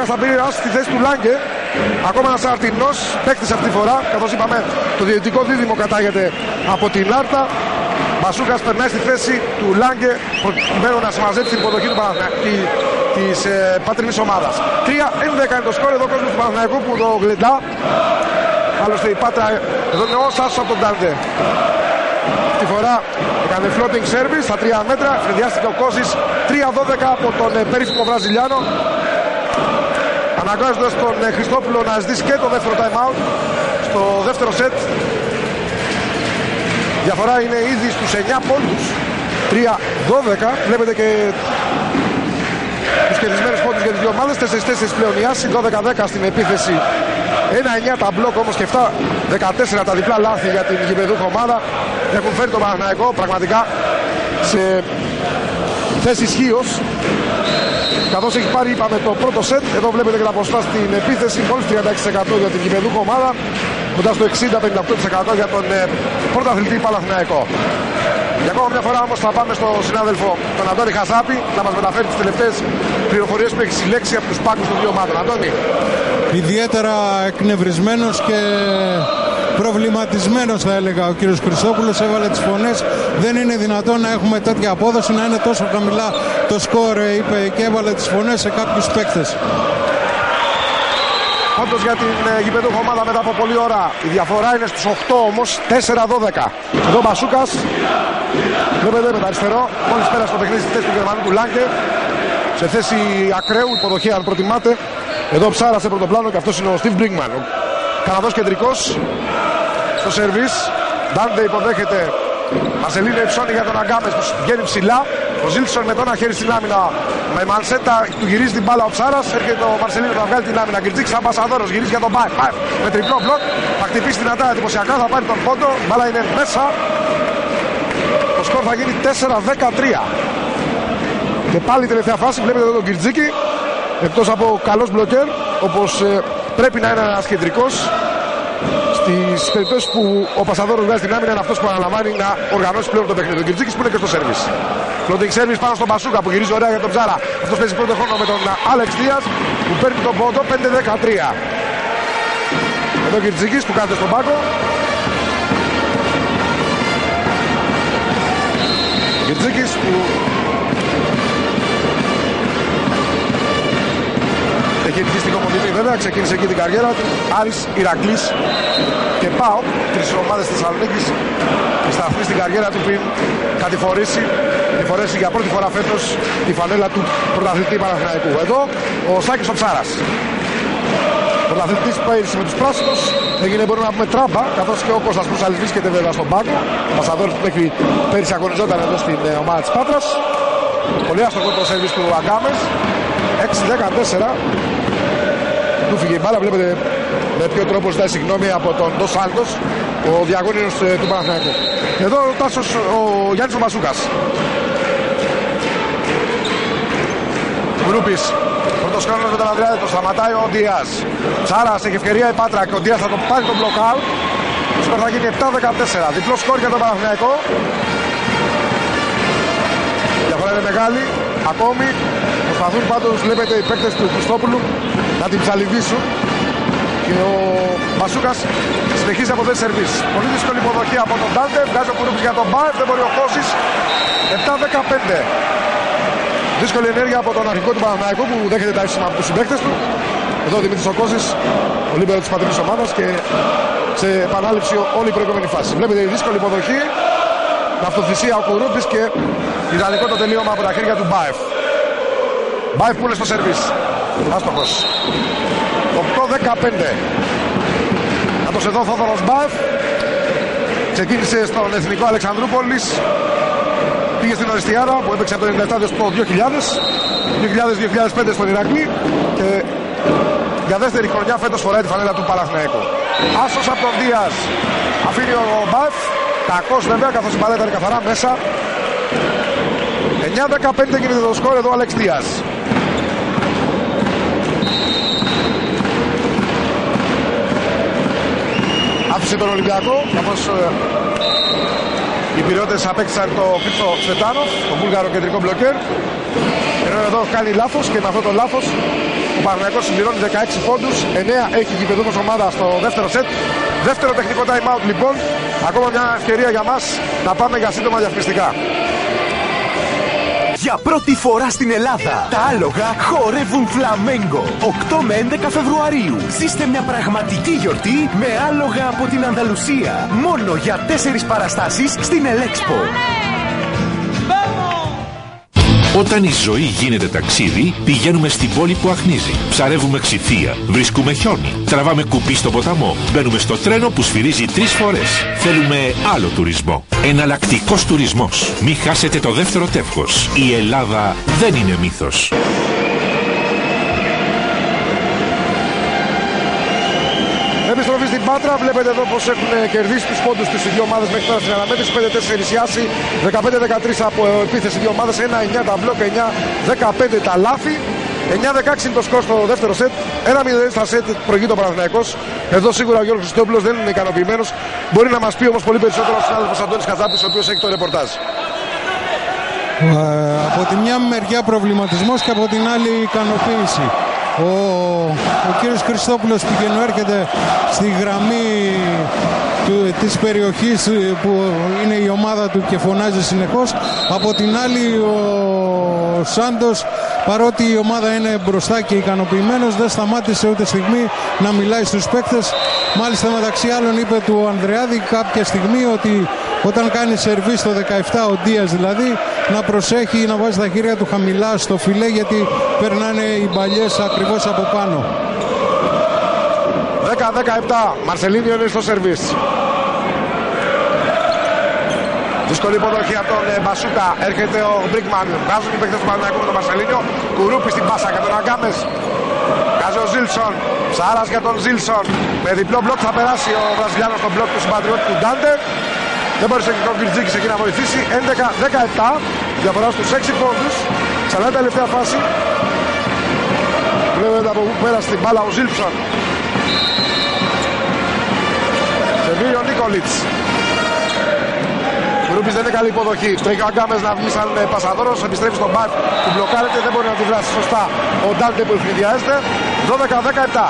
Μπασούκας θα πήρε στη θέση του Λάγκε. Ακόμα ένας αρτινός παίκτης αυτή τη φορά. Καθώς είπαμε, το διαιτητικό δίδυμο κατάγεται από την Άρτα. Μπασούκας περνάει στη θέση του Λάγκε προκειμένου να συμμαζέψει την υποδοχή του της πατρινής ομάδας. 3-11 είναι το σκορ. Εδώ ο κόσμος του Παναθηναϊκού που το γλεντά. Άλλωστε η Πάτρα εδώ είναι ως άσος από τον Ντάντε. Τη φορά έκανε floating service στα 3 μέτρα. Φρεδιάστηκε ο Κώσης. 3-12 από τον περίφημο Βραζιλιάνο. Αναγκάζοντας τον Χριστόπουλο να ζητήσει και το δεύτερο time out στο δεύτερο σετ. Διαφορά είναι ήδη στους 9 πόντους. 3-12. Βλέπετε και τους κερδισμένους πόντους για τις δύο ομάδες. 4-4 πλέον η Άση, 12-10 στην επίθεση. 1-9 τα μπλοκ όμως και 7-14 τα διπλά λάθη για την γηπεδούχα ομάδα. Έχουν φέρει τον Παναθηναϊκό πραγματικά σε θέση ισχύως. Καθώς έχει πάρει, είπαμε, το πρώτο σετ. Εδώ βλέπετε και τα ποσοστά στην επίθεση. Μόλις 36% για την γηπεδούχα ομάδα. Κοντά στο 60-58% για τον πρωταθλητή Παναθηναϊκό. Για ακόμα μια φορά όμως θα πάμε στο συνάδελφο τον Αντώνη Χασάπη να μας μεταφέρει τις τελευταίες πληροφορίες που έχει συλλέξει από τους πάγκους των δύο ομάδων. Αντώνη. Ιδιαίτερα εκνευρισμένος και προβληματισμένος θα έλεγα ο κύριος Χριστόπουλος. Έβαλε τις φωνές. Δεν είναι δυνατόν να έχουμε τέτοια απόδοση, να είναι τόσο χαμηλά το σκορ, είπε, και έβαλε τις φωνές σε κάποιους παίκτες. Όντως για την γηπεδούχα ομάδα μετά από πολλή ώρα. Η διαφορά είναι στους 8 όμως, 4-12. Εδώ ο Μπασούκας, βλέπετε με το αριστερό, μόλις πέρασε το παιχνίδι στη θέση του Γερμανού του Λάγκε. Σε θέση ακραίου, υποδοχή αν προτιμάτε. Εδώ ψάρα σε πρωτοπλάνο και αυτός είναι ο Στιβ Μπρίγκμαν. Ο Καναδός κεντρικός στο σερβίς. Ντάντε υποδέχεται. Μαρσελίνο υψώνει για τον Αγκάμες που βγαίνει ψηλά. Ο Ζίλσον με το ένα χέρι στην άμυνα. Με Μανσέτα του γυρίζει την μπάλα ο Ψάρας. Έρχεται ο Μαρσελίνο να βγάλει την άμυνα. Γκριτζίκης Αμπασαδόρος γυρίζει για τον Μπάεφ. Με τριπλό μπλοκ. Θα χτυπήσει δυνατά εντυπωσιακά. Θα πάρει τον πόντο. Η μπάλα είναι μέσα. Το σκορ θα γίνει 4-13. Και πάλι η τελευταία φάση. Βλέπετε εδώ τον Γκριτζίκη. Εκτός από καλός μπλοκέρ, όπως πρέπει να είναι ένας κεντρικός. Στις περιπτώσεις που ο Πασαδόρος βγάζει την άμυνα, είναι αυτός που αναλαμβάνει να οργανώσει πλέον το παιχνίδι. Ο Γκριτζίκης που είναι και στο σέρβις. Floating service πάνω στον Μπασούκα που γυρίζει ωραία για τον Ψάρα. Αυτός παίζει πρώτο χρόνο με τον Άλεξ Δίας που παίρνει τον πόντο 5-13. Εδώ ο Γκριτζίκης που κάθεται στον πάγκο. Ο Γκριτζίκης που έχει επιτυχεί στην Κομωτινή βέβαια, ξεκίνησε εκεί την καριέρα του. Άρης, Ηρακλής και ΠΑΟ, τρεις ομάδες της Θεσσαλονίκης. Σταθμεί στην καριέρα του πριν κατηφορήσει για πρώτη φορά φέτος τη φανέλα του πρωταθλητή Παναθηναϊκού. Εδώ ο Σάκης ο Ψάρας. Πρωταθλητής πέρυσι με τους πράσινους, έγινε μπορούμε να πούμε τράμπα, καθώς και ο Κώστας Προυσαλής βρίσκεται βέβαια στον πάγκο. Ο Πασαδόρης που μέχρι πέρυσι αγωνιζόταν εδώ στην ομάδα της Πάτρας. Πολύ άστοχο το σερβίς του Αγκάμες. 6-14. Του φύγε η μπάλα, βλέπετε με ποιο τρόπο ζητάει συγγνώμη από τον Ντος Σάλτος, ο διαγώνιος του Παναθηναϊκού. Εδώ ο Τάσος, ο Γιάννης ο Μασούκας. Γκρούπης, πρώτος χρόνος με τον Ανδρέα, το σταματάει ο Ντίας. Τσάρας έχει ευκαιρία η Πάτρα και ο Ντίας θα το πάρει τον μπλοκάου. Το σκορ θα γίνει 7-14. Διπλό σκορ για τον Παναθηναϊκό. Η διαφορά είναι μεγάλη. Ακόμη προσπαθούν πάντως, βλέπετε, οι παίκτες του Χριστόπουλου να την ψαλιδίσουν. Και ο Μπασούκας συνεχίζει από θέση σερβίς. Πολύ δύσκολη υποδοχή από τον Ντάντε. Βγάζει ο Κουρούπης για τον Μπάεφ. Δεν μπορεί ο Κώσης. 7-15. Δύσκολη ενέργεια από τον αρχικό του Παναθηναϊκού που δέχεται τα ίσημα από τους συμπαίκτες του. Εδώ ο Δημήτρης ο Κώσης, ο λίμπερο της πατρικής ομάδας και σε επανάληψη όλη η προηγούμενη φάση. Βλέπετε η δύσκολη υποδοχή. Με αυτοθυσία ο Κουρούπης και ιδανικό το τελείωμα από τα χέρια του Μπάεφ. Μπάεφ που είναι στο σερβίς. Άστοχος. 8-15. Άτος εδώ Θόδωρος Μπάεφ. Ξεκίνησε στον Εθνικό Αλεξανδρούπολης. Πήγε στην Οριστιάρα που έπαιξε από το 97 έως το 2000. 2000-2005 στον Ηρακλή. Και για δεύτερη χρονιά φέτος φοράει τη φανέλα του Παναθηναϊκού. Άσος από τον Δίας. Αφήνει ο Μπάεφ. Κακός βέβαια καθώς η μπαλέτα είναι καθαρά μέσα. 9-15 γίνεται το σκορ εδώ ο Αλέξ Δίας. Άφησε τον Ολυμπιακό καθώς οι Πειραιώτες απέκτησαν το Χρήστο Σβετάνοφ, τον Βούλγαρο κεντρικό μπλοκέρ. Ενώ εδώ κάνει λάθος και με αυτό το λάθος Ο Παναθηναϊκός συμπληρώνει 16 πόντους, 9 έχει η γηπεδούχος ομάδα στο δεύτερο σετ. Δεύτερο τεχνικό time out λοιπόν. Ακόμα μια ευκαιρία για μας να πάμε για σύντομα διαφημιστικά. Για πρώτη φορά στην Ελλάδα, τα άλογα χορεύουν φλαμέγκο. 8 με 11 Φεβρουαρίου. Ζήστε μια πραγματική γιορτή με άλογα από την Ανδαλουσία. Μόνο για 4 παραστάσεις στην Ελέξπο. Όταν η ζωή γίνεται ταξίδι, πηγαίνουμε στην πόλη που αχνίζει. Ψαρεύουμε ξυφία, βρίσκουμε χιόνι, τραβάμε κουπί στο ποταμό, μπαίνουμε στο τρένο που σφυρίζει 3 φορές. Θέλουμε άλλο τουρισμό. Εναλλακτικός τουρισμός. Μη χάσετε το δεύτερο τεύχος. Η Ελλάδα δεν είναι μύθος. Επιστροφή στην Πάτρα. Βλέπετε εδώ πως έχουν κερδίσει τους πόντους τους οι δύο ομάδες μέχρι τώρα στην αναμέτρηση. 5-4 η Άση, 15-13 από επίθεση δύο ομάδες. 1-9 τα μπλοκ, 9-15 τα λάθη. 9-16 είναι το σκορ στο δεύτερο σετ. 1-0 στα σετ προηγεί το Παναθηναϊκός. Εδώ σίγουρα ο Γιώργος Χριστόπουλος δεν είναι ικανοποιημένος. Μπορεί να μας πει όμως πολύ περισσότερο ο συνάδελφος Αντώνης Κατσάπης, ο οποίος έχει το ρεπορτάζ. Από τη μια μεριά προβληματισμός και από την άλλη ικανοποίηση. Ο κύριος Χριστόπουλος πηγαίνει έρχεται στη γραμμή της περιοχής που είναι η ομάδα του και φωνάζει συνεχώς. Από την άλλη ο Σάντος, παρότι η ομάδα είναι μπροστά και ικανοποιημένος, δεν σταμάτησε ούτε στιγμή να μιλάει στους παίκτες. Μάλιστα μεταξύ άλλων είπε του Ανδρεάδη κάποια στιγμή ότι όταν κάνει σερβί στο 17 ο Ντίας δηλαδή, να προσέχει να βάζει τα χέρια του χαμηλά στο φιλέ, γιατί περνάνε οι μπαλιές ακριβώς από πάνω. 10-17 Μαρσελίνιο είναι στο σερβίς. Δύσκολη υποδοχή από τον Μπασούκα. Έρχεται ο Μπρίκμαν. Βγάζουν οι παίκτες του Παναθηναϊκού με τον Μαρσελίνιο. Κουρούπι στην πάσα για τον Αγκάμες. Βγάζει ο Ζίλσον. Ψάρας για τον Ζίλσον. Με διπλό μπλοκ θα περάσει ο Βραζιλιάνος στον μπλοκ του συμπατριώτη του Ντάντε. Δεν μπορούσε και ο Γκυλτζίκης εκεί να βοηθήσει. 11-17. Διαφορά στους 6 πόντους. Ξανά η τελευταία φάση. Βλέπετε από πού πέρασε την μπάλα ο Ζίλσον. Σεβίλιο Νίκολιτς. Ρούπης δεν είναι καλή υποδοχή. Τρέχει ο Αγκάμες να βγει σαν πασαδόρος. Επιστρέφει στον μπακ που μπλοκάρεται. Δεν μπορεί να τη δράσει σωστά ο Ντάντε που ευνηδιάζεται. 12-17.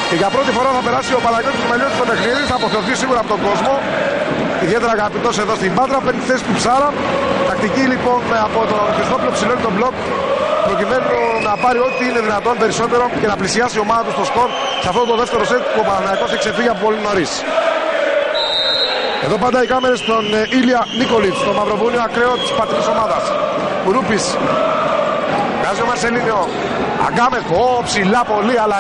Και για πρώτη φορά θα περάσει ο Παναγιώτης Μελιώτης στο παιχνίδι. Θα αποθεωθεί σίγουρα από τον κόσμο. Ιδιαίτερα αγαπητός εδώ στην Πάτρα. Παίρνει τη θέση του Ψάρα. Τακτική λοιπόν από τον Χριστόπουλο, ψηλώνει τον μπλοκ προκειμένου να πάρει ό,τι είναι δυνατόν περισσότερο και να πλησιάσει η ομάδα του στο σκορ σε αυτό το δεύτερο σετ που ο Παναθηναϊκός έχει ξεφύγει από πολύ νωρίς. Εδώ πάντα οι κάμερες στον Ήλια Νίκολιτς, το μαυροβούνιο ακραίο της πατρικής ομάδας. Κουρούπης. Βγάζει ο Μαρσελίνιο. Αγκάμες. Ψηλά πολύ, αλλά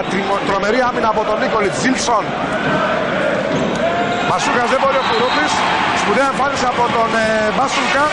τρομερή άμυνα από τον Νίκολιτς. Ζίλσον. Μπασούκας δεν μπορεί ο Κουρούπης. Σπουδαία εμφάνιση από τον Μπασούκα.